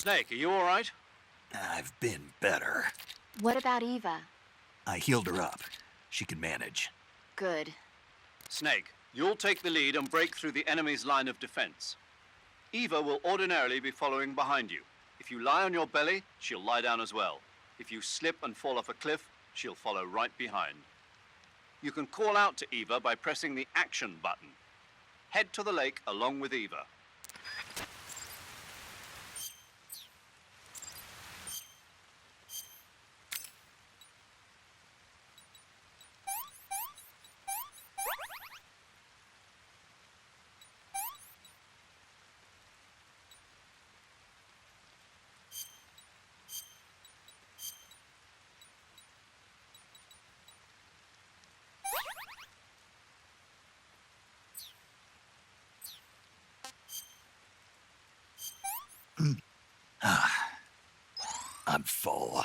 Snake, are you all right? I've been better. What about Eva? I healed her up. She can manage. Good. Snake, you'll take the lead and break through the enemy's line of defense. Eva will ordinarily be following behind you. If you lie on your belly, she'll lie down as well. If you slip and fall off a cliff, she'll follow right behind. You can call out to Eva by pressing the action button. Head to the lake along with Eva. I'm full.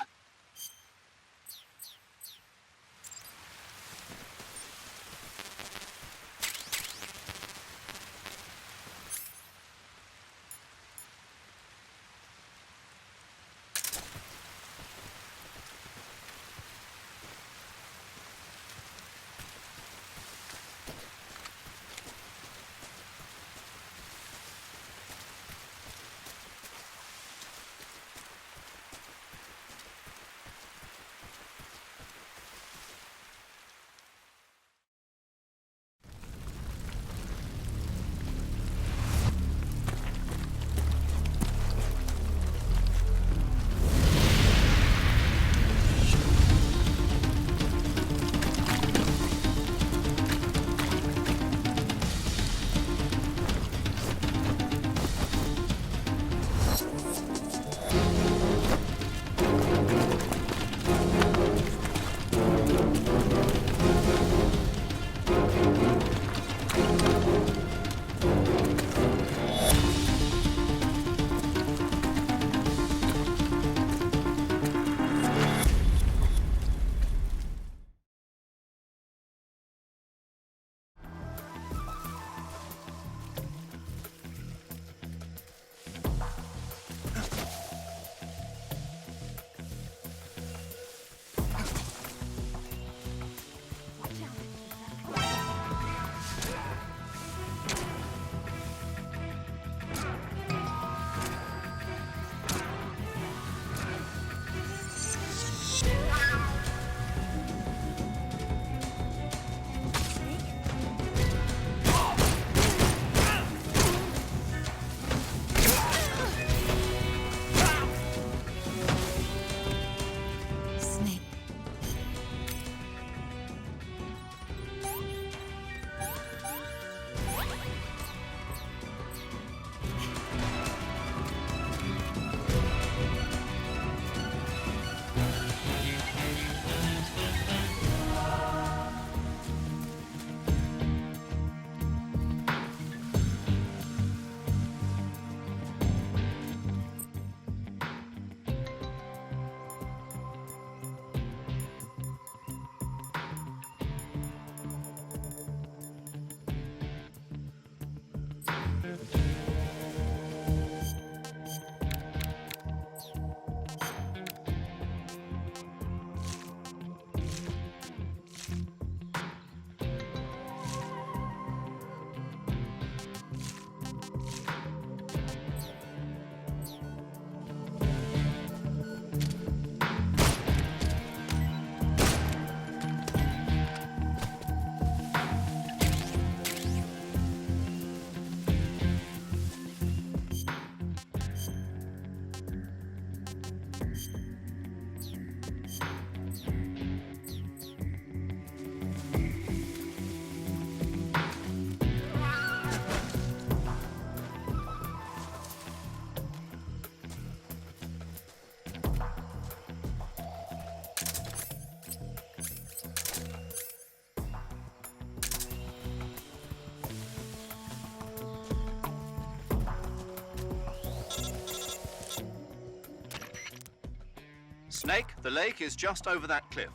Snake, the lake is just over that cliff.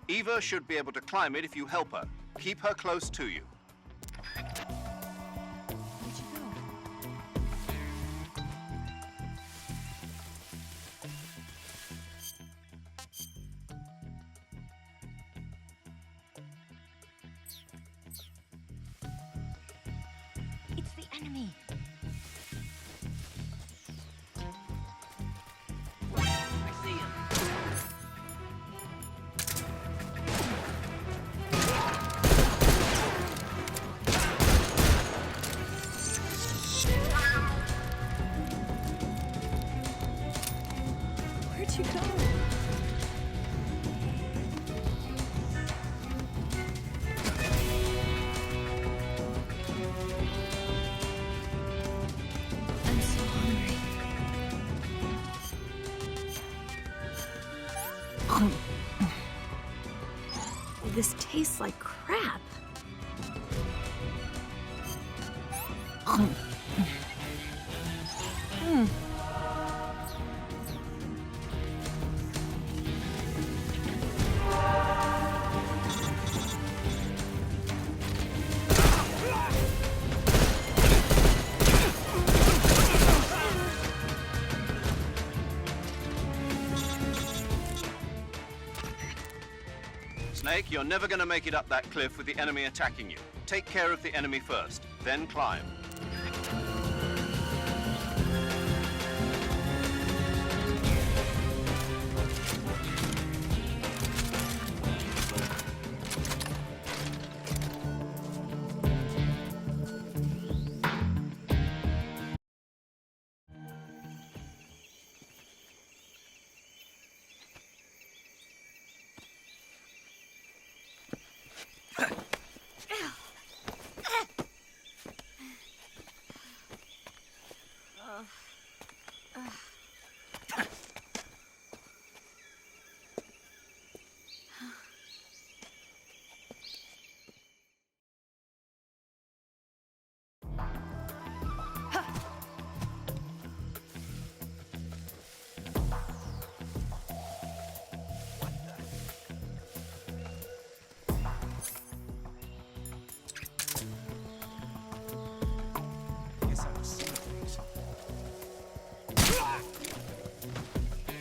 Eva should be able to climb it if you help her. Keep her close to you. Snake, you're never going to make it up that cliff with the enemy attacking you. Take care of the enemy first, then climb.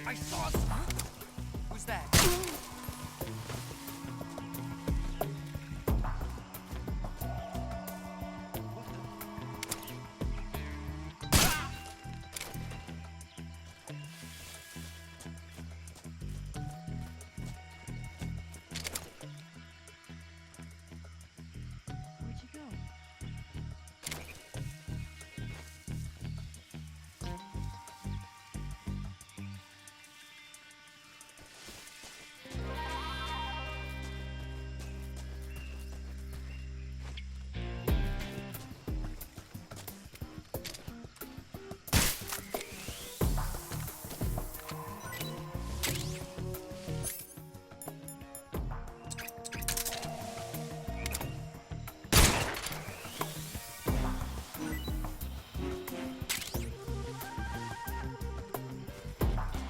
I saw some. Who's that? Where'd you go?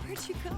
Where'd you go?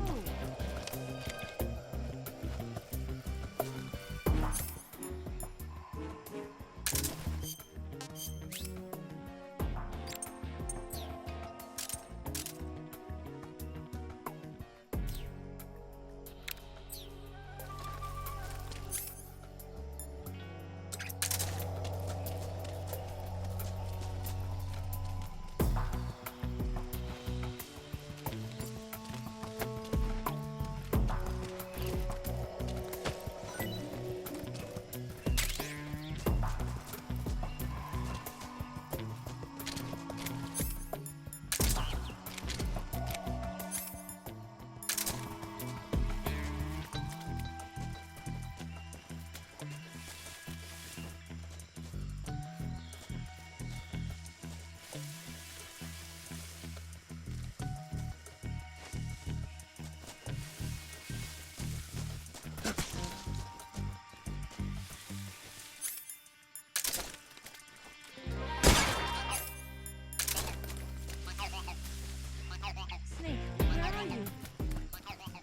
Snake, where are you?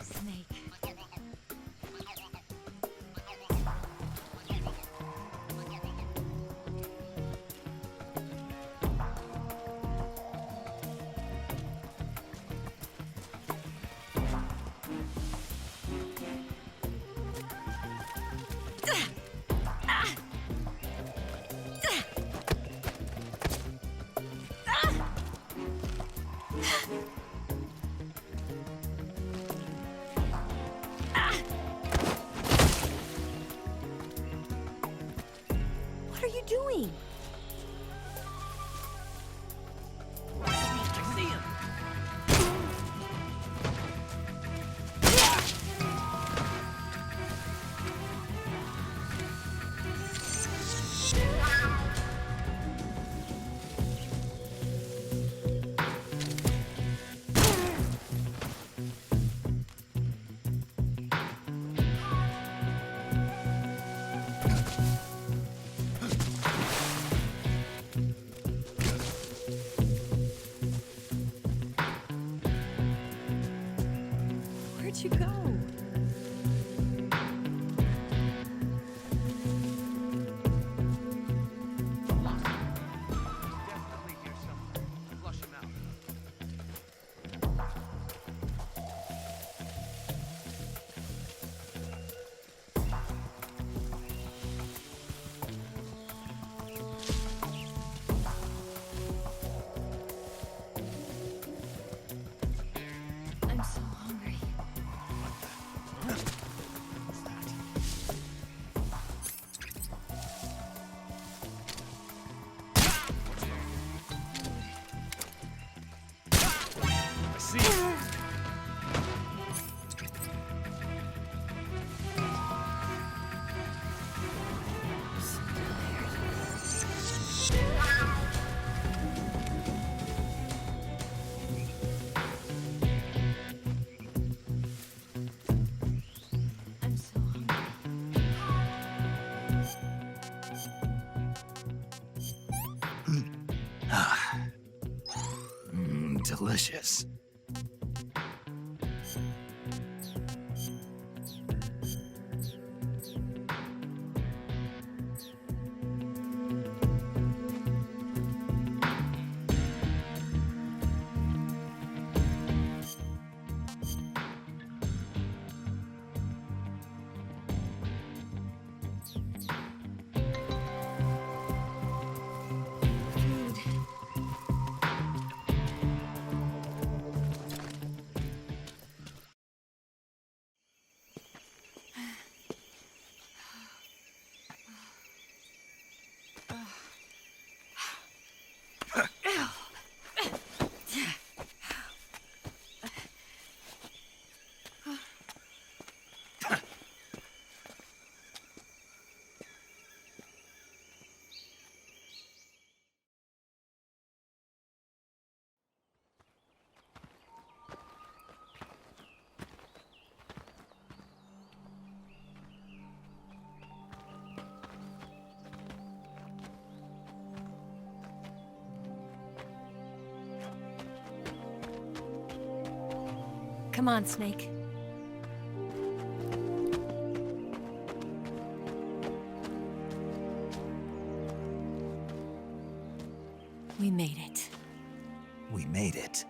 Snake. What are you doing? I see him. you go? Definitely here somewhere. Flush him out. I'm so hungry. I see him. I'm so hungry. Delicious. Food. Come on, Snake. We made it. We made it.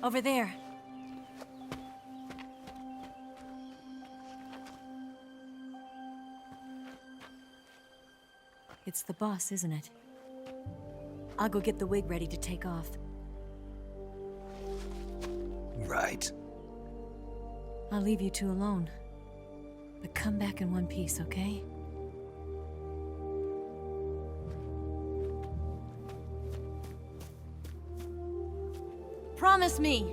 Over there. It's the boss, isn't it? I'll go get the wig ready to take off. Right. I'll leave you two alone. But come back in one piece, okay? Promise me!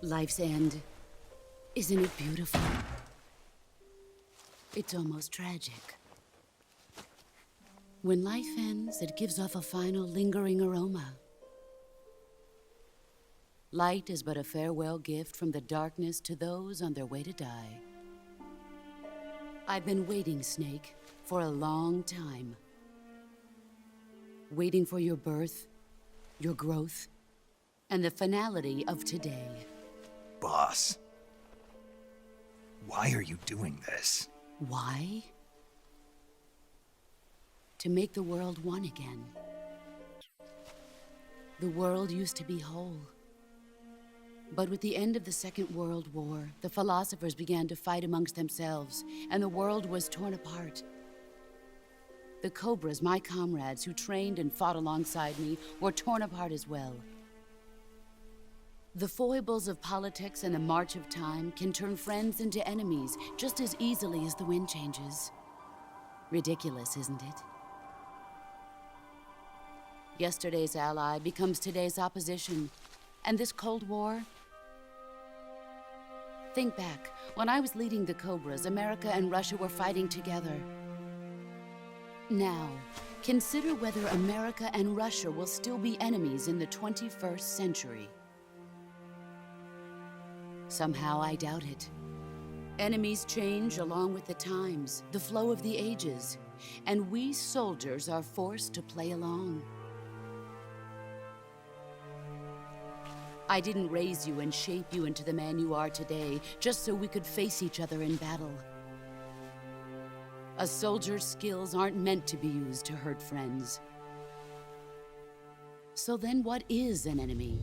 Life's end. Isn't it beautiful? It's almost tragic. When life ends, it gives off a final lingering aroma. Light is but a farewell gift from the darkness to those on their way to die. I've been waiting, Snake, for a long time. Waiting for your birth, your growth, and the finality of today. Boss. Why are you doing this? Why? To make the world one again. The world used to be whole. But with the end of the Second World War, the philosophers began to fight amongst themselves, and the world was torn apart. The Cobras, my comrades who trained and fought alongside me, were torn apart as well. The foibles of politics and the march of time can turn friends into enemies just as easily as the wind changes. Ridiculous, isn't it? Yesterday's ally becomes today's opposition, and this Cold War, Think back. When I was leading the Cobras, America and Russia were fighting together. Now, consider whether America and Russia will still be enemies in the 21st century. Somehow I doubt it. Enemies change along with the times, the flow of the ages, and we soldiers are forced to play along. I didn't raise you and shape you into the man you are today just so we could face each other in battle. A soldier's skills aren't meant to be used to hurt friends. So then what is an enemy?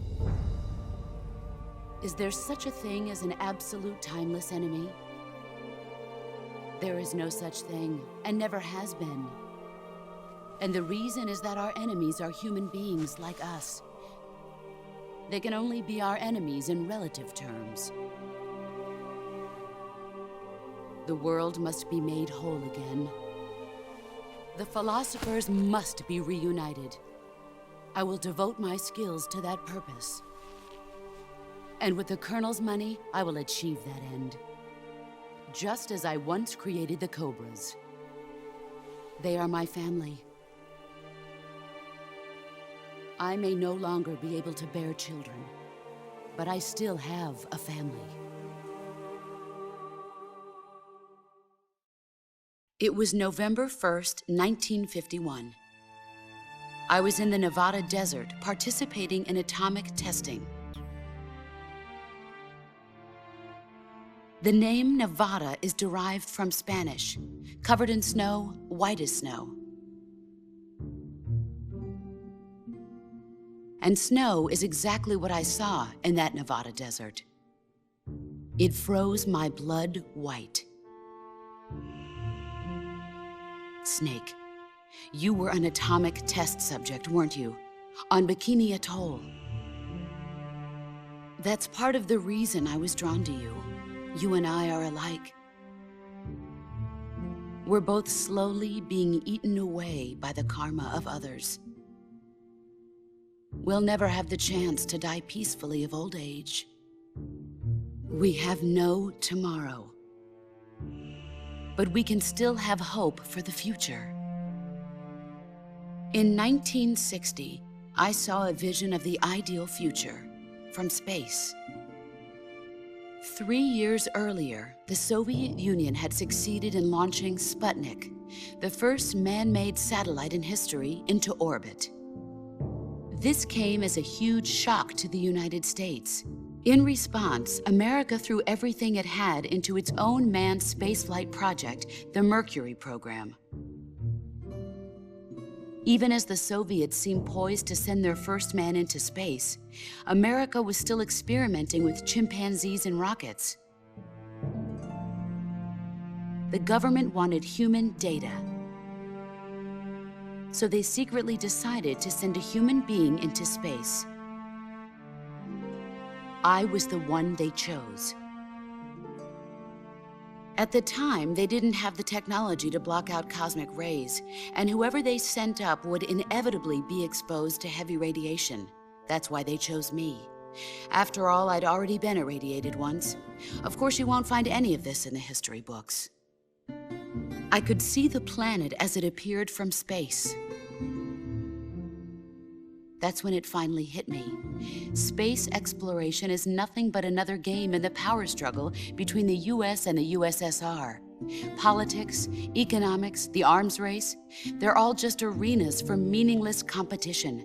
Is there such a thing as an absolute timeless enemy? There is no such thing, and never has been. And the reason is that our enemies are human beings like us. They can only be our enemies in relative terms. The world must be made whole again. The philosophers must be reunited. I will devote my skills to that purpose. And with the Colonel's money, I will achieve that end. Just as I once created the Cobras. They are my family. I may no longer be able to bear children, but I still have a family. It was November 1st, 1951. I was in the Nevada desert participating in atomic testing. The name Nevada is derived from Spanish, covered in snow, white as snow. And snow is exactly what I saw in that Nevada desert. It froze my blood white. Snake, you were an atomic test subject, weren't you? On Bikini Atoll. That's part of the reason I was drawn to you. You and I are alike. We're both slowly being eaten away by the karma of others. We'll never have the chance to die peacefully of old age. We have no tomorrow. But we can still have hope for the future. In 1960, I saw a vision of the ideal future from space. 3 years earlier, the Soviet Union had succeeded in launching Sputnik, the first man-made satellite in history, into orbit. This came as a huge shock to the United States. In response, America threw everything it had into its own manned spaceflight project, the Mercury program. Even as the Soviets seemed poised to send their first man into space, America was still experimenting with chimpanzees and rockets. The government wanted human data. So they secretly decided to send a human being into space. I was the one they chose. At the time, they didn't have the technology to block out cosmic rays, and whoever they sent up would inevitably be exposed to heavy radiation. That's why they chose me. After all, I'd already been irradiated once. Of course, you won't find any of this in the history books. I could see the planet as it appeared from space. That's when it finally hit me. Space exploration is nothing but another game in the power struggle between the US and the USSR. Politics, economics, the arms race, they're all just arenas for meaningless competition.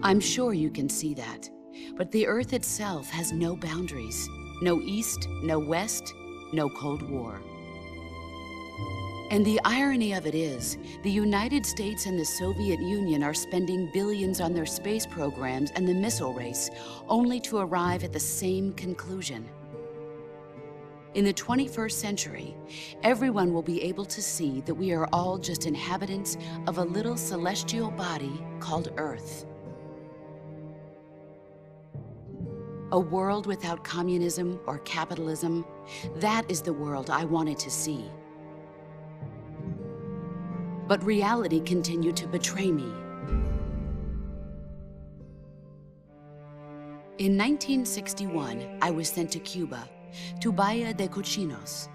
I'm sure you can see that, but the Earth itself has no boundaries. No East, no West, no Cold War. And the irony of it is, the United States and the Soviet Union are spending billions on their space programs and the missile race, only to arrive at the same conclusion. In the 21st century, everyone will be able to see that we are all just inhabitants of a little celestial body called Earth. A world without communism or capitalism, that is the world I wanted to see. But reality continued to betray me. In 1961, I was sent to Cuba, to Bahia de Cochinos.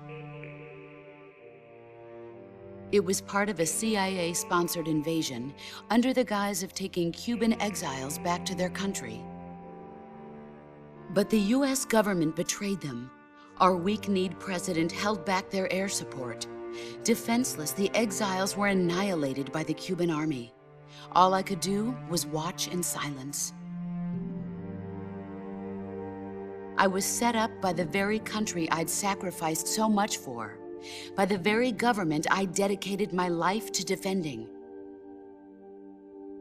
It was part of a CIA-sponsored invasion under the guise of taking Cuban exiles back to their country. But the US government betrayed them. Our weak-kneed president held back their air support. Defenseless, the exiles were annihilated by the Cuban army. All I could do was watch in silence. I was set up by the very country I'd sacrificed so much for, by the very government I dedicated my life to defending.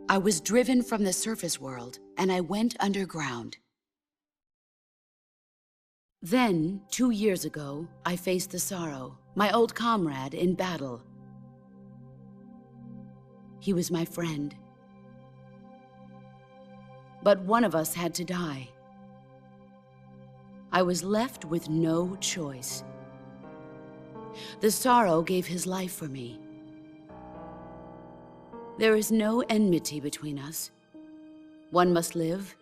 I was driven from the surface world, and I went underground. Then, 2 years ago, I faced the Sorrow, my old comrade in battle. He was my friend. But one of us had to die. I was left with no choice. The Sorrow gave his life for me. There is no enmity between us. One must live,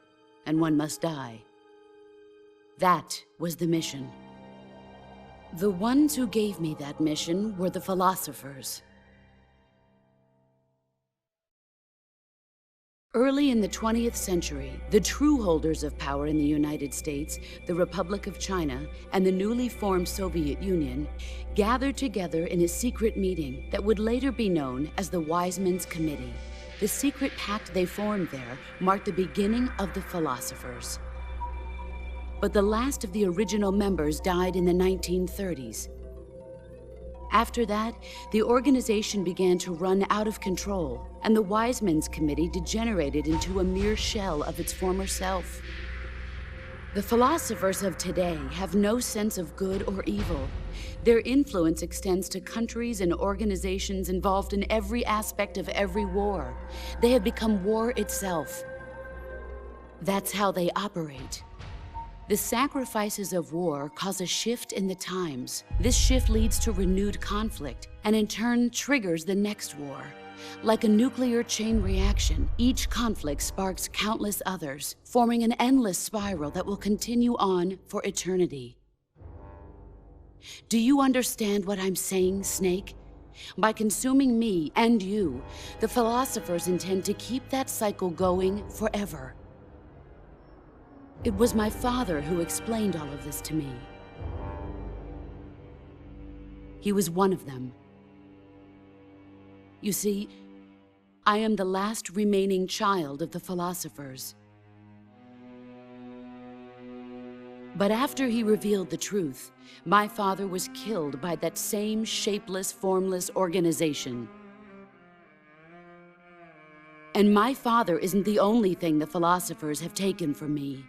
and one must die. That was the mission. The ones who gave me that mission were the philosophers. Early in the 20th century, the true holders of power in the United States, the Republic of China, and the newly formed Soviet Union gathered together in a secret meeting that would later be known as the Wise Men's Committee. The secret pact they formed there marked the beginning of the philosophers. But the last of the original members died in the 1930s. After that, the organization began to run out of control, and the Wise Men's Committee degenerated into a mere shell of its former self. The philosophers of today have no sense of good or evil. Their influence extends to countries and organizations involved in every aspect of every war. They have become war itself. That's how they operate. The sacrifices of war cause a shift in the times. This shift leads to renewed conflict, and in turn triggers the next war. Like a nuclear chain reaction, each conflict sparks countless others, forming an endless spiral that will continue on for eternity. Do you understand what I'm saying, Snake? By consuming me and you, the philosophers intend to keep that cycle going forever. It was my father who explained all of this to me. He was one of them. You see, I am the last remaining child of the philosophers. But after he revealed the truth, my father was killed by that same shapeless, formless organization. And my father isn't the only thing the philosophers have taken from me.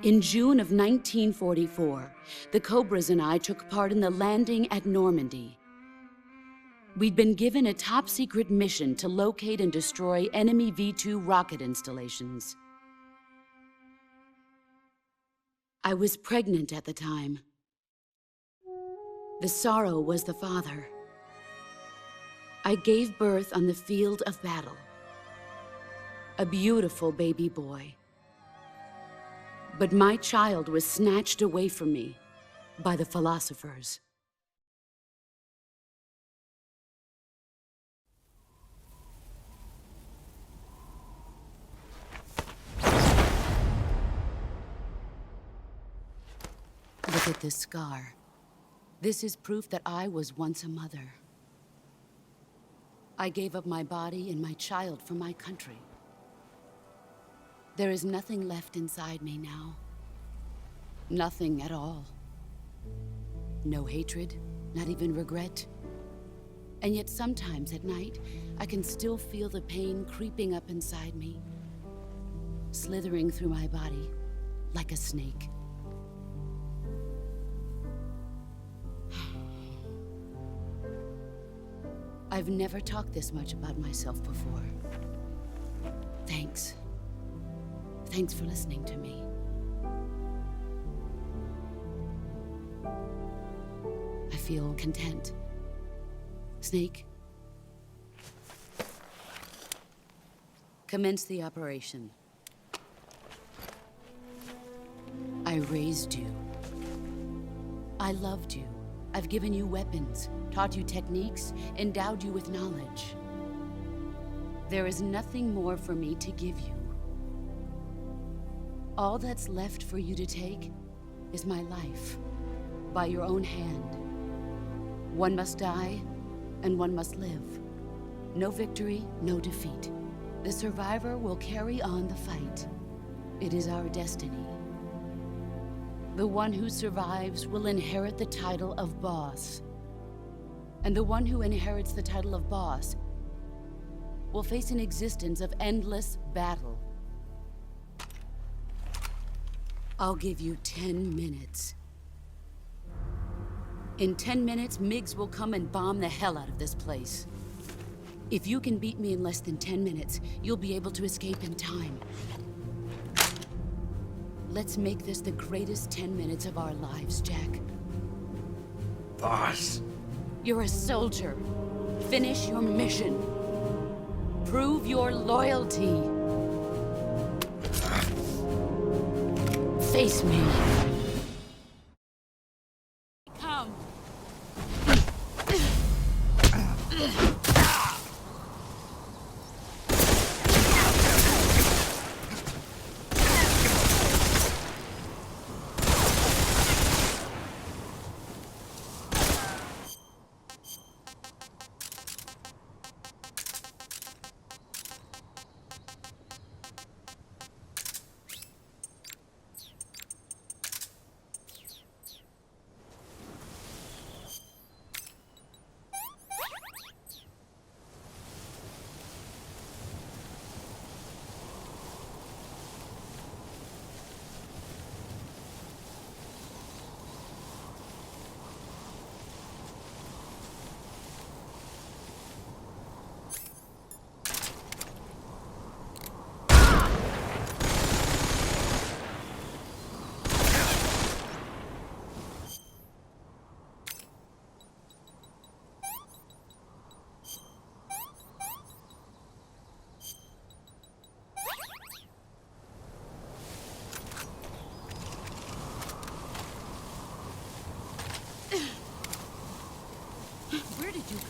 In June of 1944, the Cobras and I took part in the landing at Normandy. We'd been given a top-secret mission to locate and destroy enemy V-2 rocket installations. I was pregnant at the time. The Sorrow was the father. I gave birth on the field of battle. A beautiful baby boy. But my child was snatched away from me by the philosophers. Look at this scar. This is proof that I was once a mother. I gave up my body and my child for my country. There is nothing left inside me now. Nothing at all. No hatred, not even regret. And yet sometimes at night, I can still feel the pain creeping up inside me, slithering through my body like a snake. I've never talked this much about myself before. Thanks. Thanks for listening to me. I feel content. Snake, Commence the operation. I raised you. I loved you. I've given you weapons, taught you techniques, endowed you with knowledge. There is nothing more for me to give you. All that's left for you to take is my life, by your own hand. One must die, and one must live. No victory, no defeat. The survivor will carry on the fight. It is our destiny. The one who survives will inherit the title of boss. And the one who inherits the title of boss will face an existence of endless battle. I'll give you 10 minutes. In 10 minutes, MiGs will come and bomb the hell out of this place. If you can beat me in less than 10 minutes, you'll be able to escape in time. Let's make this the greatest 10 minutes of our lives, Jack. Boss. You're a soldier. Finish your mission. Prove your loyalty. Face me. Come. Where did you go?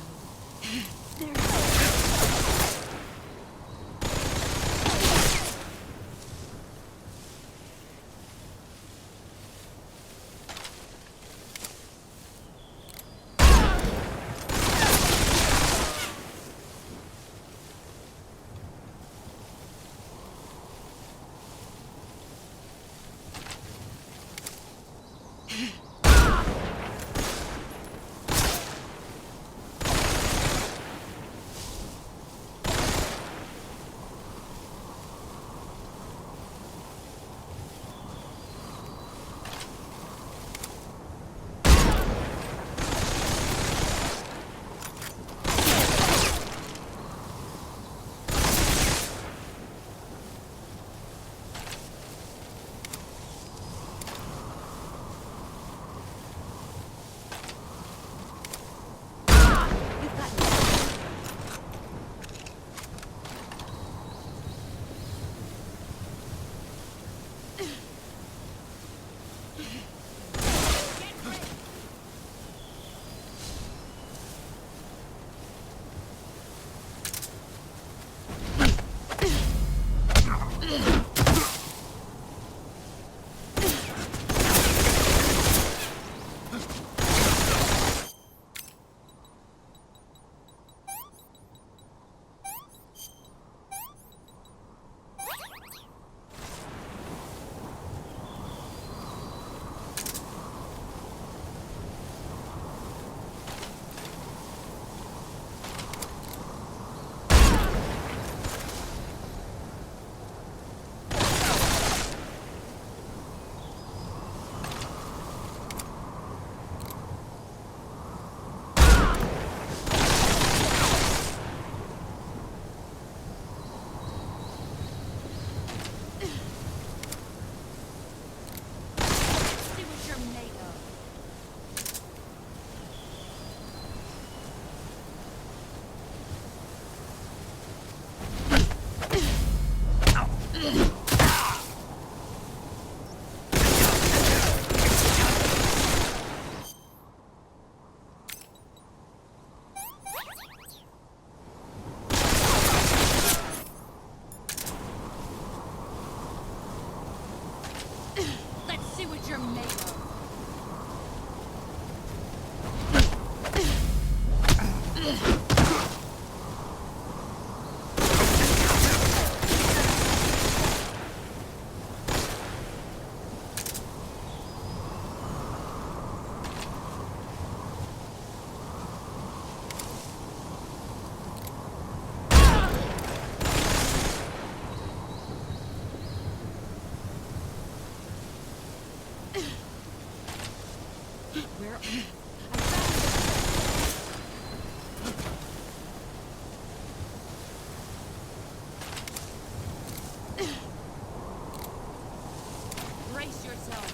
Brace yourself.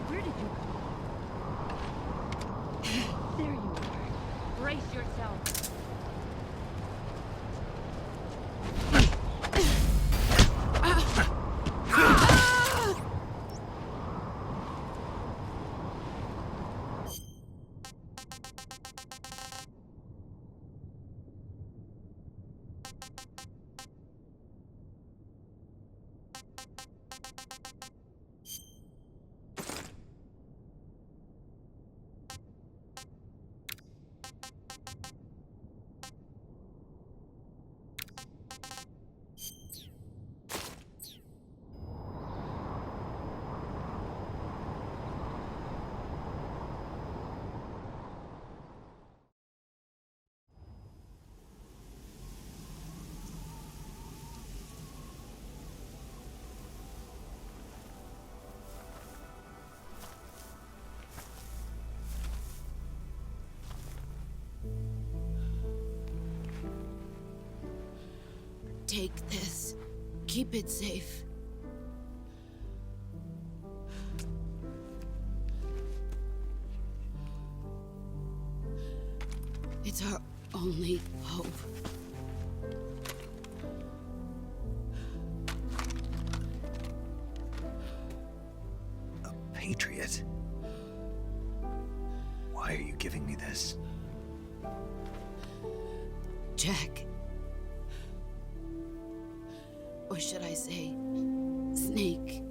Where did you go? There you are. Brace yourself. Take this. Keep it safe. It's our only hope. A patriot? Why are you giving me this? Jack. Or should I say, Snake.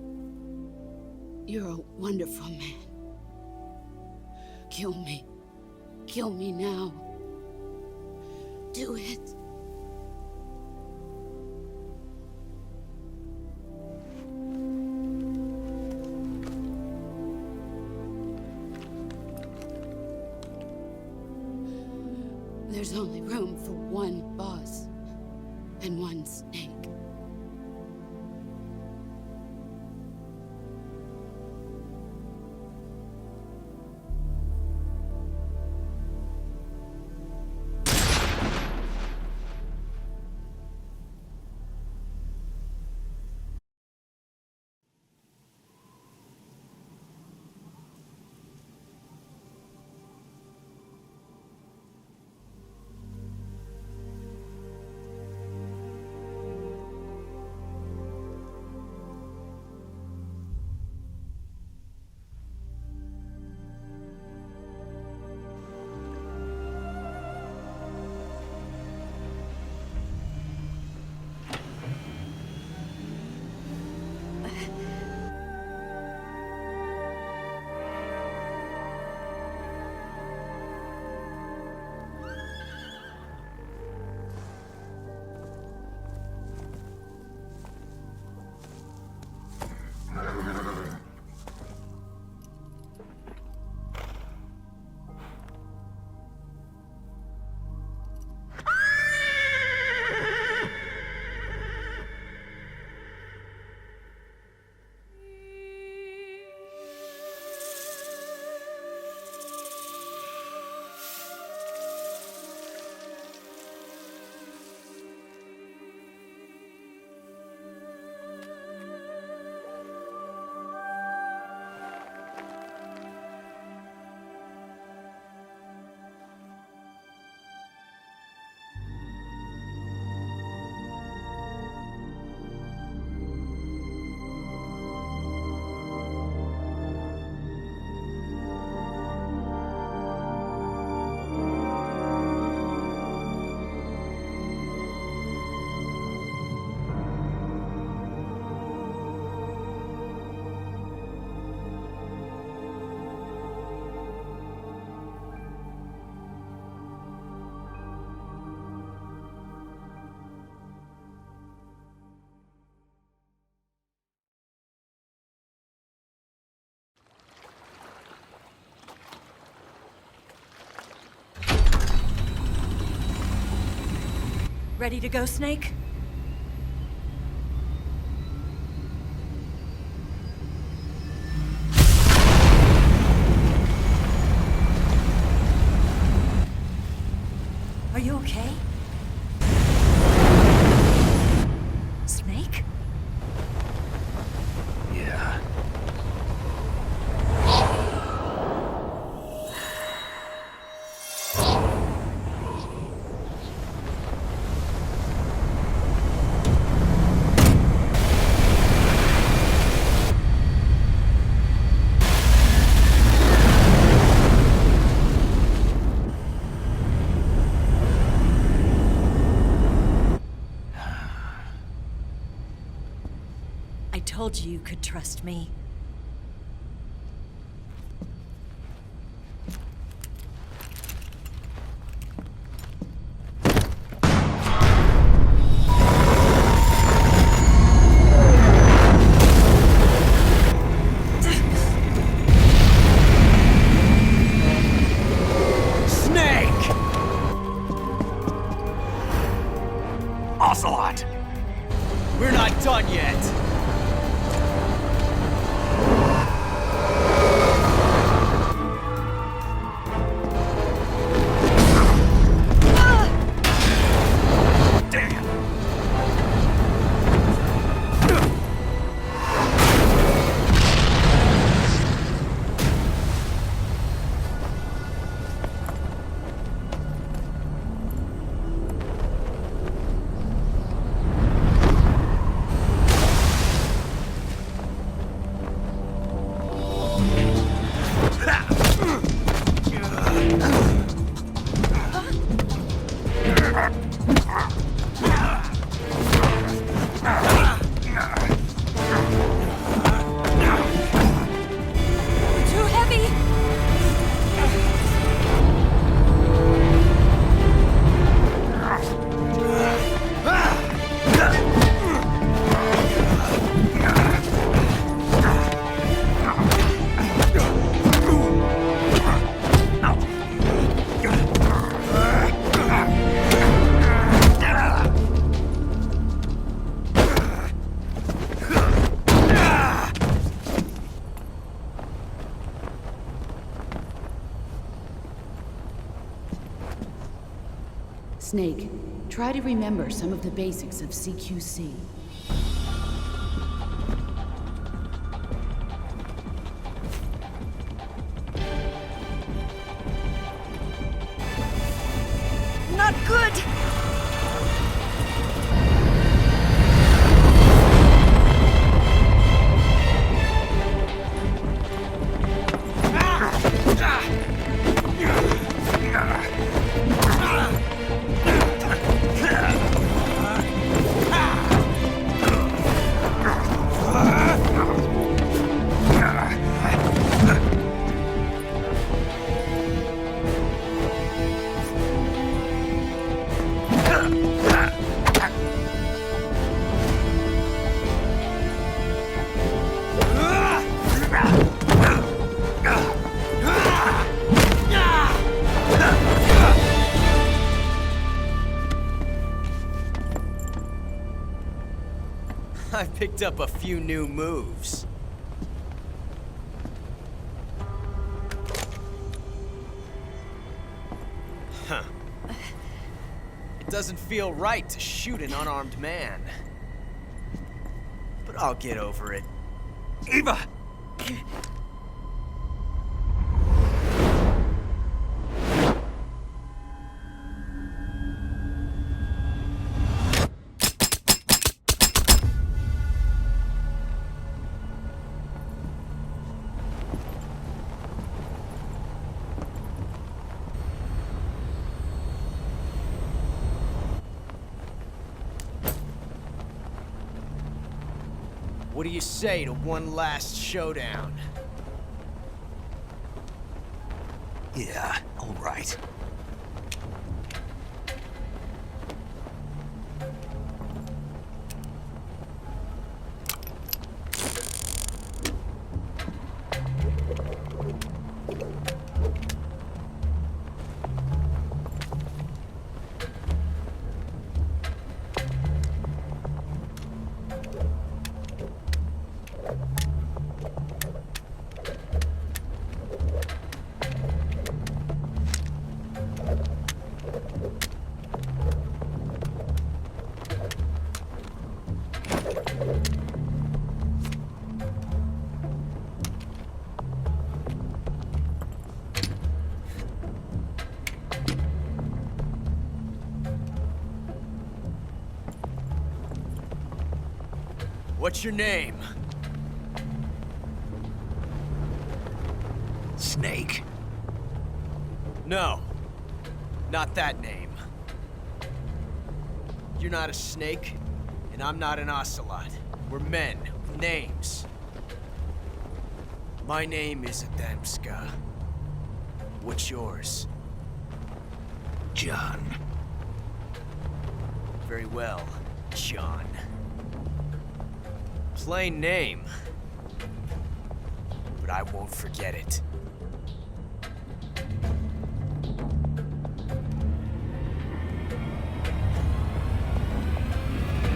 You're a wonderful man. Kill me. Kill me now. Do it. There's only room for one boss and one snake. Ready to go, Snake? Are you okay? Snake? Yeah. I told you you could trust me. Snake! Ocelot! We're not done yet. Damn! Too heavy! Snake, try to remember some of the basics of CQC. Not good! I picked up a few new moves. Huh. It doesn't feel right to shoot an unarmed man. But I'll get over it. Eva! What do you say to one last showdown? Yeah, all right. What's your name? Snake. No. Not that name. You're not a snake, and I'm not an ocelot. We're men with names. My name is Adamska. What's yours? John. Very well, John. Plain name. But I won't forget it.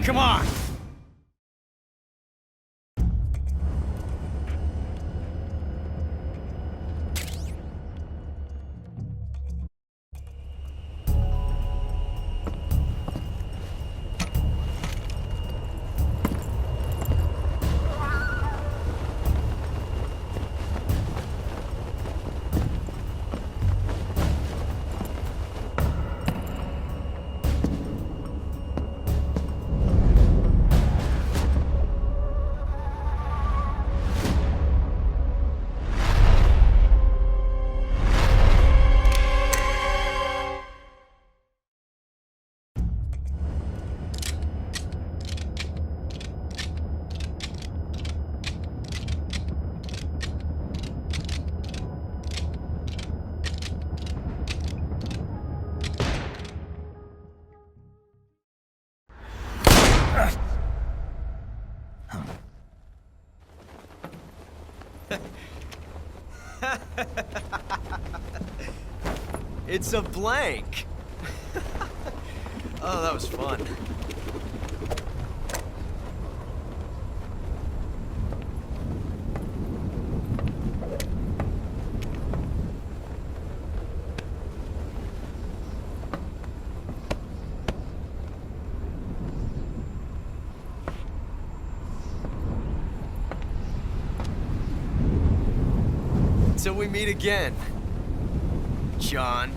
Come on! It's a blank. Oh, that was fun. Till we meet again, John.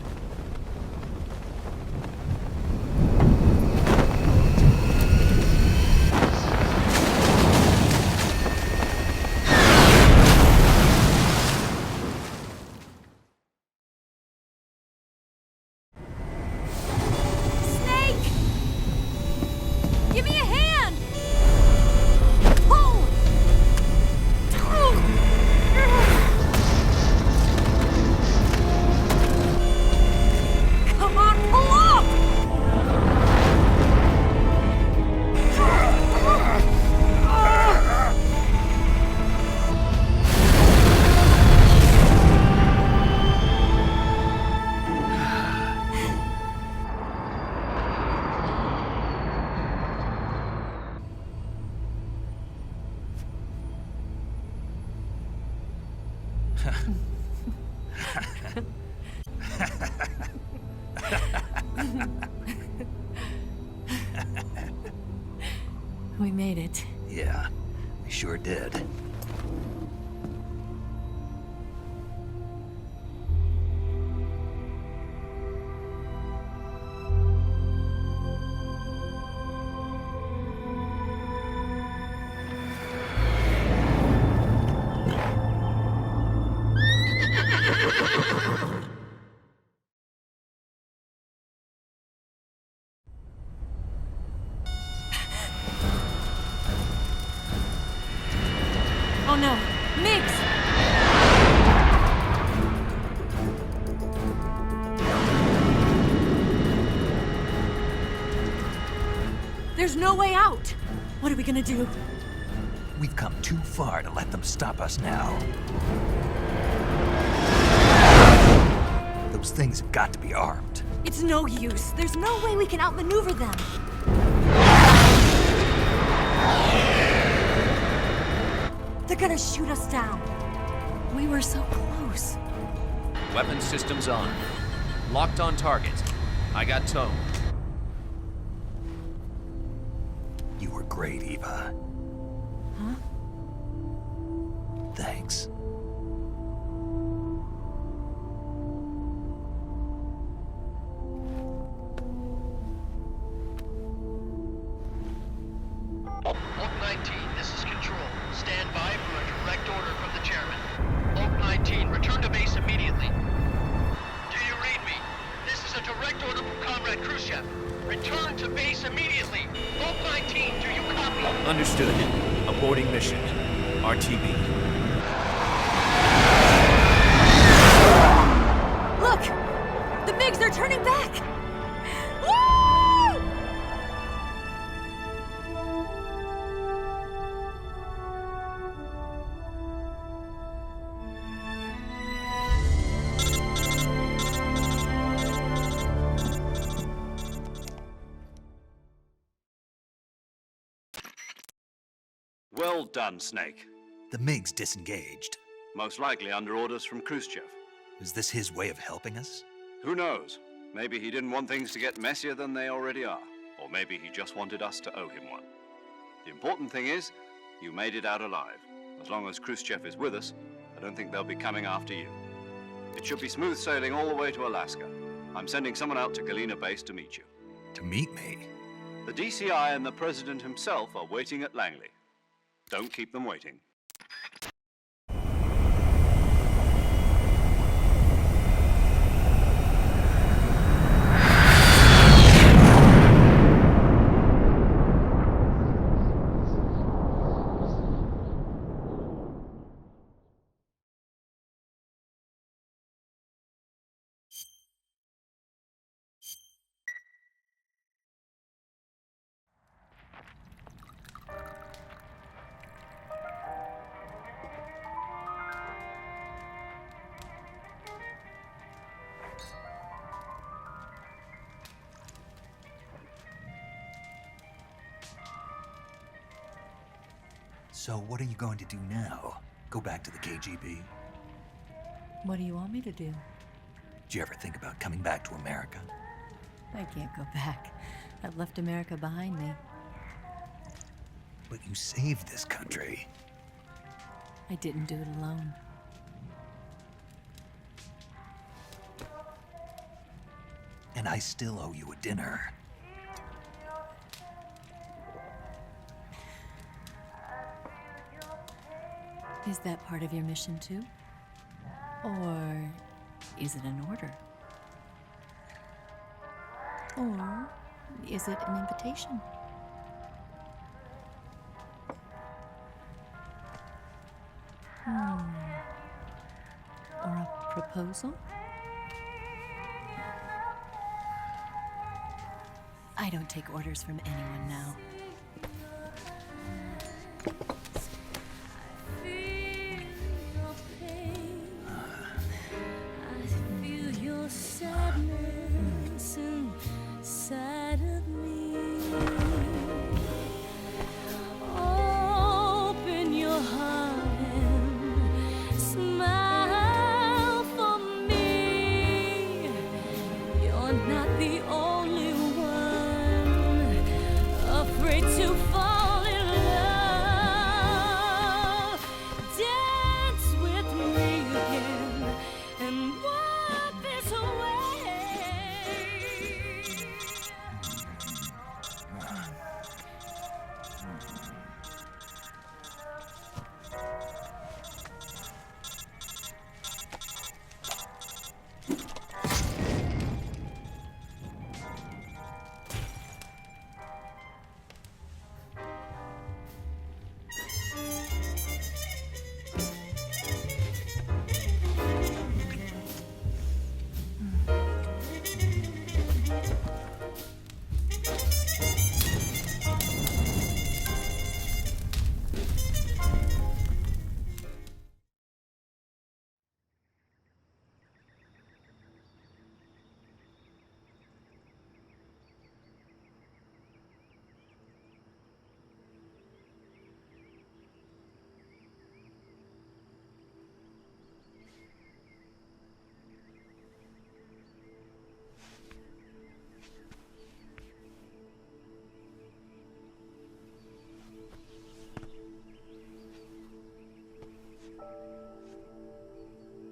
Snake! Give me a hand! Pull! Come on, pull up! We made it. Yeah, we sure did. Oh no, Miggs! There's no way out! What are we gonna do? We've come too far to let them stop us now. Those things have got to be armed. It's no use. There's no way we can outmaneuver them. They're gonna shoot us down. We were so close. Weapon systems on. Locked on target. I got tow. You were great, Eva. Huh? Thanks. Hulk 19, this immediately. Vault 19, do you copy? Understood. Aborting mission. RTB. Look! The MiGs are turning back! Woo! Well done, Snake. The MiGs disengaged. Most likely under orders from Khrushchev. Is this his way of helping us? Who knows? Maybe he didn't want things to get messier than they already are. Or maybe he just wanted us to owe him one. The important thing is, you made it out alive. As long as Khrushchev is with us, I don't think they'll be coming after you. It should be smooth sailing all the way to Alaska. I'm sending someone out to Galena Base to meet you. To meet me? The DCI and the President himself are waiting at Langley. Don't keep them waiting. So what are you going to do now? Go back to the KGB? What do you want me to do? Did you ever think about coming back to America? I can't go back. I've left America behind me. But you saved this country. I didn't do it alone. And I still owe you a dinner. Is that part of your mission too? Or is it an order? Or is it an invitation? Or a proposal? I don't take orders from anyone now.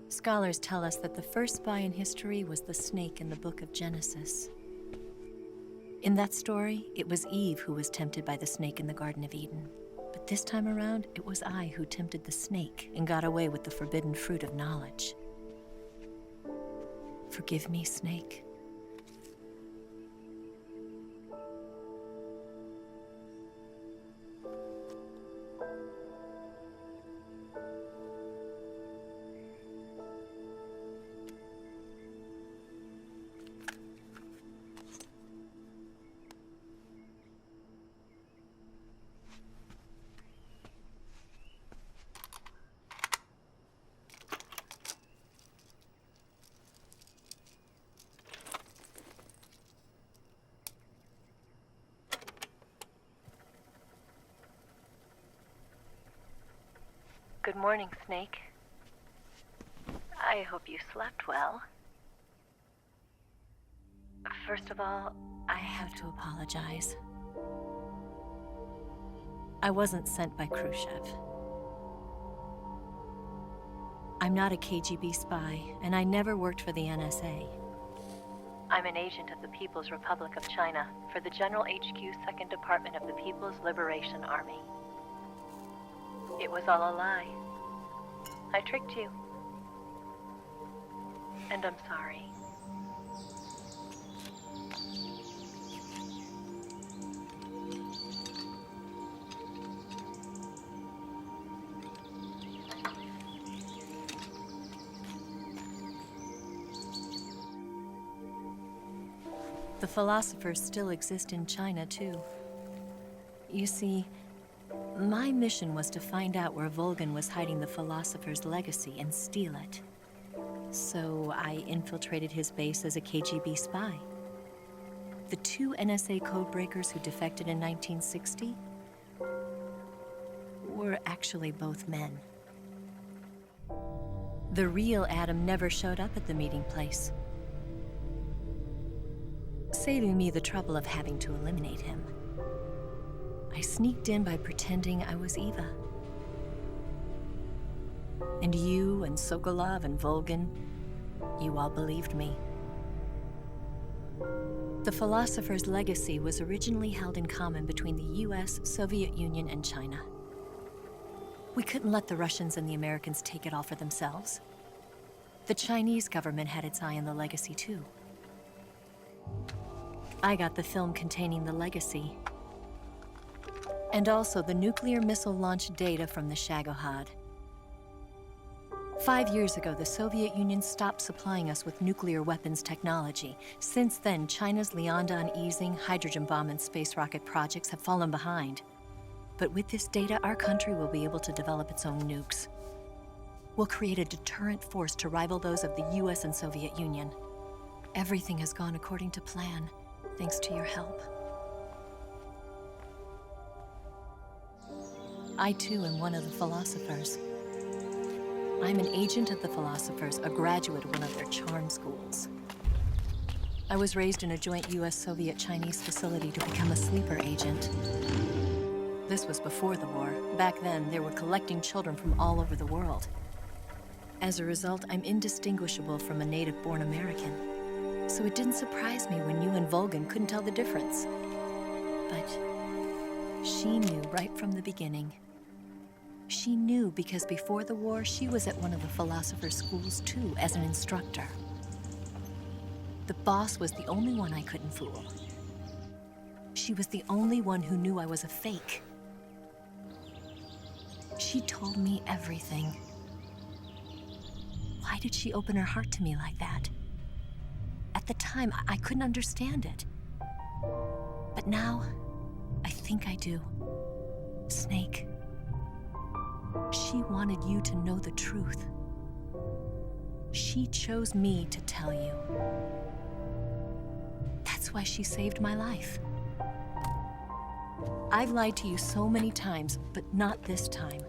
Scholars tell us that the first spy in history was the snake in the book of Genesis. In that story, it was Eve who was tempted by the snake in the Garden of Eden. But this time around, it was I who tempted the snake and got away with the forbidden fruit of knowledge. Forgive me, Snake. Good morning, Snake. I hope you slept well. First of all, I have to apologize. I wasn't sent by Khrushchev. I'm not a KGB spy, and I never worked for the NSA. I'm an agent of the People's Republic of China for the General HQ 2nd Department of the People's Liberation Army. It was all a lie. I tricked you. And I'm sorry. The philosophers still exist in China, too. You see, my mission was to find out where Volgan was hiding the philosopher's legacy and steal it. So I infiltrated his base as a KGB spy. The 2 NSA codebreakers who defected in 1960 were actually both men. The real Adam never showed up at the meeting place, saving me the trouble of having to eliminate him. I sneaked in by pretending I was Eva. And you and Sokolov and Volgan, you all believed me. The philosopher's legacy was originally held in common between the US, Soviet Union, and China. We couldn't let the Russians and the Americans take it all for themselves. The Chinese government had its eye on the legacy, too. I got the film containing the legacy, and also the nuclear missile launch data from the Shagohod. 5 years ago, the Soviet Union stopped supplying us with nuclear weapons technology. Since then, China's Liaodong easing, hydrogen bomb, and space rocket projects have fallen behind. But with this data, our country will be able to develop its own nukes. We'll create a deterrent force to rival those of the US and Soviet Union. Everything has gone according to plan, thanks to your help. I, too, am one of the philosophers. I'm an agent of the philosophers, a graduate of one of their charm schools. I was raised in a joint US-Soviet-Chinese facility to become a sleeper agent. This was before the war. Back then, they were collecting children from all over the world. As a result, I'm indistinguishable from a native-born American. So it didn't surprise me when you and Volgan couldn't tell the difference. But she knew right from the beginning. She knew because before the war, she was at one of the philosopher's schools too, as an instructor. The boss was the only one I couldn't fool. She was the only one who knew I was a fake. She told me everything. Why did she open her heart to me like that? At the time, I couldn't understand it. But now, I think I do. Snake. She wanted you to know the truth. She chose me to tell you. That's why she saved my life. I've lied to you so many times, but not this time.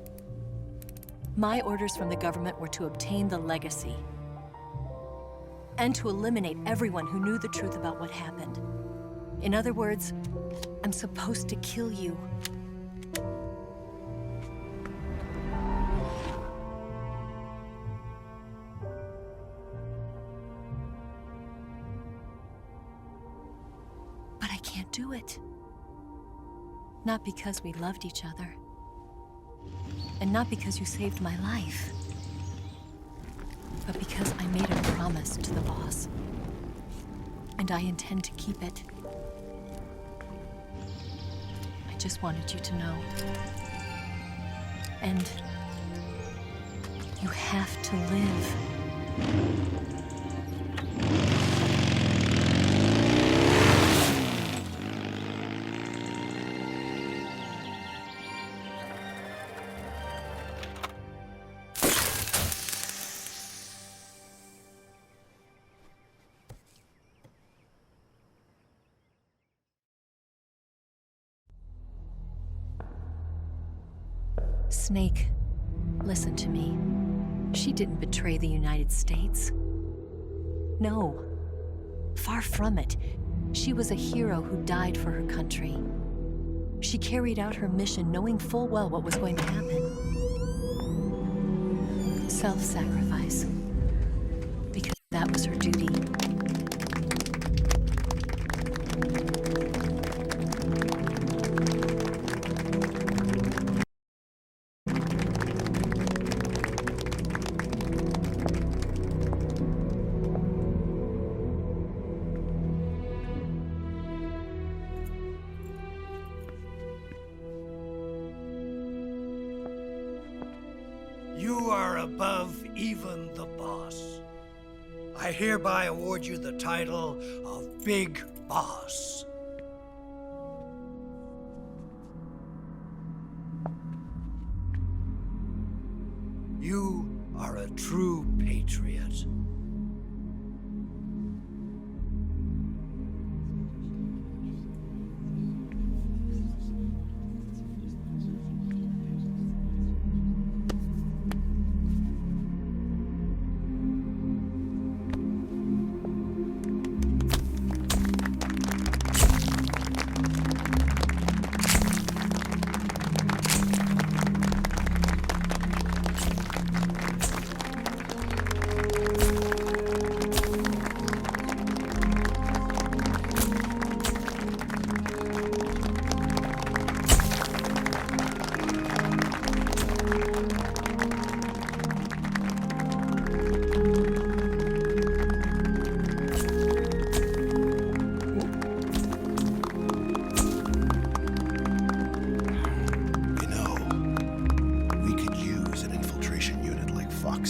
My orders from the government were to obtain the legacy and to eliminate everyone who knew the truth about what happened. In other words, I'm supposed to kill you. But I can't do it. Not because we loved each other. And not because you saved my life. But because I made a promise to the boss. And I intend to keep it. I just wanted you to know. And you have to live. Snake, Listen to me. She didn't betray the United States. No. Far from it. She was a hero who died for her country. She carried out her mission knowing full well what was going to happen. Self-sacrifice. Because that was her duty. You are above even the boss. I hereby award you the title of Big Boss. You are a true patriot.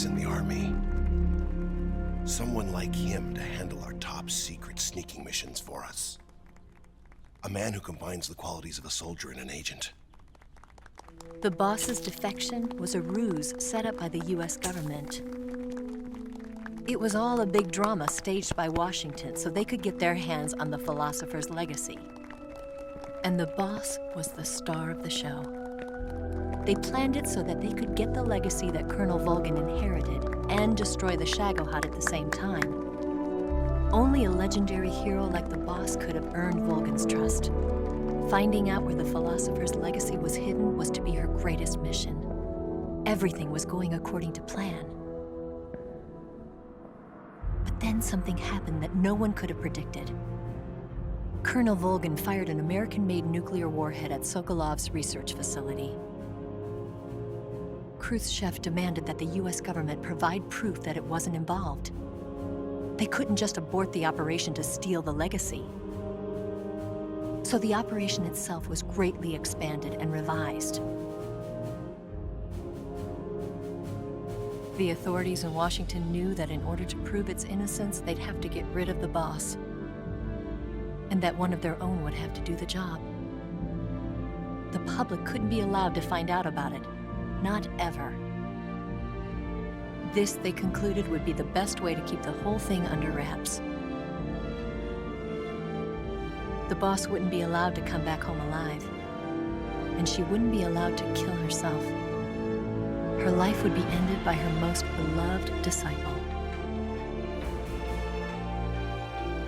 In the army. Someone like him to handle our top secret sneaking missions for us. A man who combines the qualities of a soldier and an agent. The boss's defection was a ruse set up by the US government. It was all a big drama staged by Washington so they could get their hands on the philosopher's legacy. And the boss was the star of the show. They planned it so that they could get the legacy that Colonel Volgin inherited and destroy the Shagohod at the same time. Only a legendary hero like the boss could have earned Volgin's trust. Finding out where the philosopher's legacy was hidden was to be her greatest mission. Everything was going according to plan. But then something happened that no one could have predicted. Colonel Volgin fired an American-made nuclear warhead at Sokolov's research facility. Khrushchev demanded that the US government provide proof that it wasn't involved. They couldn't just abort the operation to steal the legacy. So the operation itself was greatly expanded and revised. The authorities in Washington knew that in order to prove its innocence, they'd have to get rid of the boss, and that one of their own would have to do the job. The public couldn't be allowed to find out about it. Not ever. This, they concluded, would be the best way to keep the whole thing under wraps. The boss wouldn't be allowed to come back home alive, and she wouldn't be allowed to kill herself. Her life would be ended by her most beloved disciple.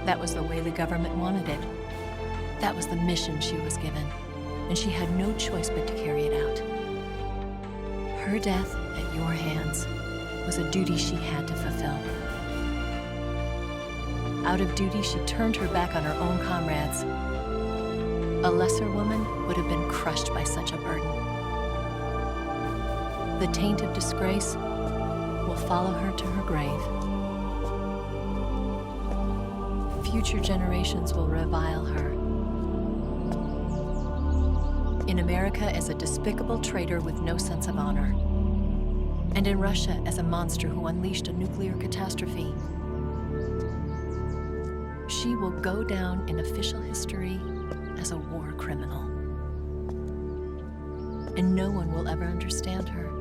That was the way the government wanted it. That was the mission she was given, and she had no choice but to carry it out. Her death at your hands was a duty she had to fulfill. Out of duty, she turned her back on her own comrades. A lesser woman would have been crushed by such a burden. The taint of disgrace will follow her to her grave. Future generations will revile her. In America as a despicable traitor with no sense of honor. And in Russia as a monster who unleashed a nuclear catastrophe. She will go down in official history as a war criminal. And no one will ever understand her.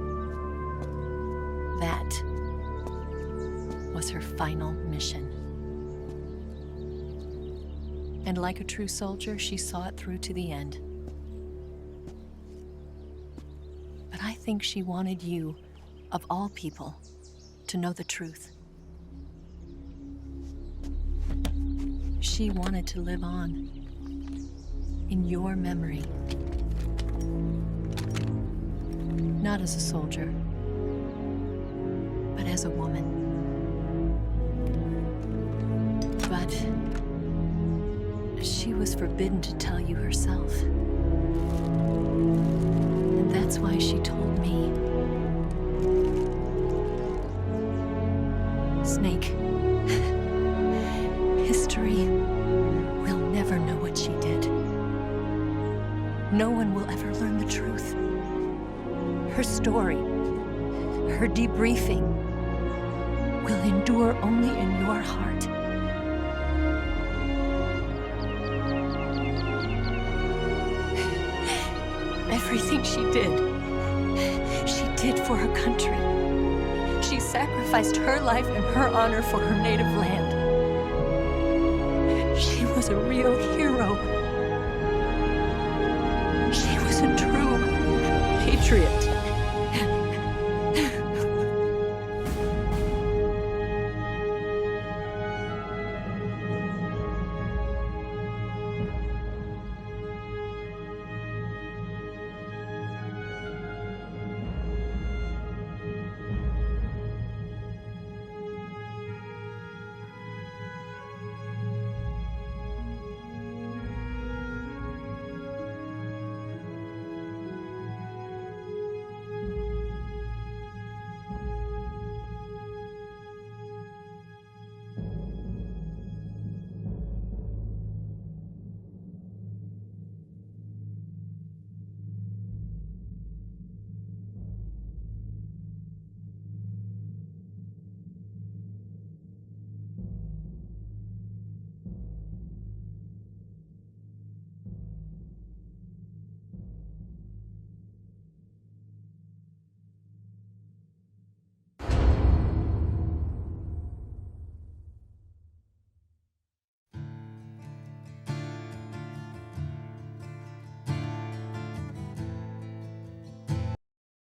That was her final mission. And like a true soldier, she saw it through to the end. But I think she wanted you of all people, to know the truth. She wanted to live on, in your memory. Not as a soldier, but as a woman. But she was forbidden to tell you herself. And that's why she told me. Snake, history will never know what she did. No one will ever learn the truth. Her story, her debriefing, will endure only in your heart. Everything she did for her country. She sacrificed her life and her honor for her native land. She was a real hero. She was a true patriot.